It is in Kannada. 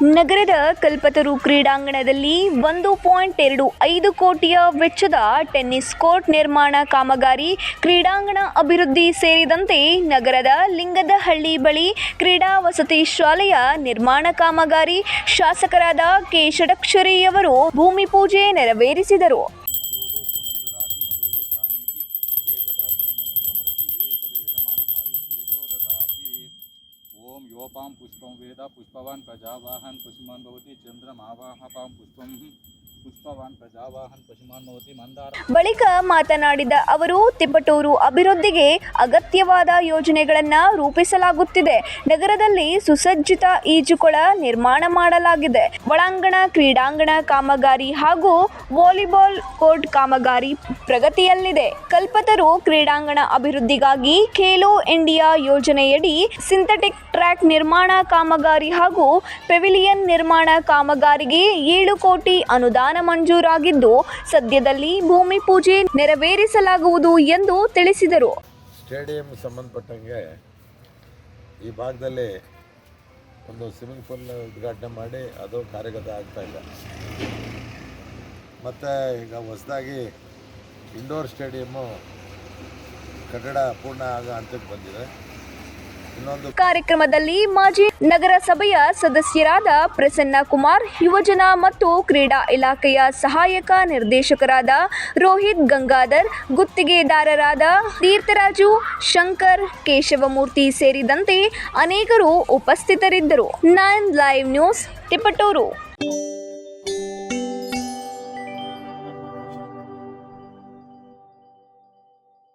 ನಗರದ ಕಲ್ಪತರು ಕ್ರೀಡಾಂಗಣದಲ್ಲಿ 1.25 ಕೋಟಿಯ ವೆಚ್ಚದ ಟೆನ್ನಿಸ್ ಕೋರ್ಟ್ ನಿರ್ಮಾಣ ಕಾಮಗಾರಿ, ಕ್ರೀಡಾಂಗಣ ಅಭಿವೃದ್ಧಿ ಸೇರಿದಂತೆ ನಗರದ ಲಿಂಗದಹಳ್ಳಿ ಬಳಿ ಕ್ರೀಡಾ ವಸತಿ ಶಾಲೆಯ ನಿರ್ಮಾಣ ಕಾಮಗಾರಿ ಶಾಸಕರಾದ ಕೆ. ಷಡಕ್ಷರಿಯವರು ಭೂಮಿ ಪೂಜೆ ನೆರವೇರಿಸಿದರು. ओम योपां पुष्पं वेद पुष्पवान् प्रजावाहन पशुमान् भवति चंद्रमावाहपां पुष्पं पुष्पवान् प्रजावाहन पशुमान् भवति मंदार. ಬಳಿಕ ಮಾತನಾಡಿದ ಅವರು, ತಿಪಟೂರು ಅಭಿವೃದ್ಧಿಗೆ ಅಗತ್ಯವಾದ ಯೋಜನೆಗಳನ್ನು ರೂಪಿಸಲಾಗುತ್ತಿದೆ. ನಗರದಲ್ಲಿ ಸುಸಜ್ಜಿತ ಈಜುಕೊಳ ನಿರ್ಮಾಣ ಮಾಡಲಾಗಿದೆ. ಒಳಾಂಗಣ ಕ್ರೀಡಾಂಗಣ ಕಾಮಗಾರಿ ಹಾಗೂ ವಾಲಿಬಾಲ್ ಕೋರ್ಟ್ ಕಾಮಗಾರಿ ಪ್ರಗತಿಯಲ್ಲಿದೆ. ಕಲ್ಪತರು ಕ್ರೀಡಾಂಗಣ ಅಭಿವೃದ್ಧಿಗಾಗಿ ಖೇಲೋ ಇಂಡಿಯಾ ಯೋಜನೆಯಡಿ ಸಿಂಥೆಟಿಕ್ ಟ್ರ್ಯಾಕ್ ನಿರ್ಮಾಣ ಕಾಮಗಾರಿ ಹಾಗೂ ಪೆವಿಲಿಯನ್ ನಿರ್ಮಾಣ ಕಾಮಗಾರಿಗೆ 7 ಕೋಟಿ ಅನುದಾನ ಮಂಜೂರಾಗಿದ್ದು, ಸದ್ಯದಲ್ಲಿ ಭೂಮಿ ಪೂಜೆ ನೆರವೇರಿಸಲಾಗುವುದು ಎಂದು ತಿಳಿಸಿದರು. ಸ್ಟೇಡಿಯಂ ಸಂಬಂಧಪಟ್ಟಂಗೆ ಈ ಭಾಗದಲ್ಲಿ ಒಂದು ಸ್ವಿಮ್ಮಿಂಗ್ ಪೂಲ್ ಉದ್ಘಾಟನೆ ಮಾಡಿ ಅದು ಕಾರ್ಯಗತ ಆಗ್ತಾ ಇಲ್ಲ. ಮತ್ತು ಈಗ ಹೊಸದಾಗಿ ಇಂಡೋರ್ ಸ್ಟೇಡಿಯಮ್ಮು ಕಟ್ಟಡ ಪೂರ್ಣ ಆಗೋ ಹಂತಕ್ಕೆ ಬಂದಿದೆ. ಕಾರ್ಯಕ್ರಮದಲ್ಲಿ ಮಾಜಿ ನಗರಸಭೆಯ ಸದಸ್ಯರಾದ ಪ್ರಸನ್ನ ಕುಮಾರ್, ಯುವಜನ ಮತ್ತು ಕ್ರೀಡಾ ಇಲಾಖೆಯ ಸಹಾಯಕ ನಿರ್ದೇಶಕರಾದ ರೋಹಿತ್ ಗಂಗಾಧರ್, ಗುತ್ತಿಗೆದಾರರಾದ ತೀರ್ಥರಾಜು, ಶಂಕರ್, ಕೇಶವಮೂರ್ತಿ ಸೇರಿದಂತೆ ಅನೇಕರು ಉಪಸ್ಥಿತರಿದ್ದರು. 9 ಲೈವ್ ನ್ಯೂಸ್, ತಿಪಟೂರು.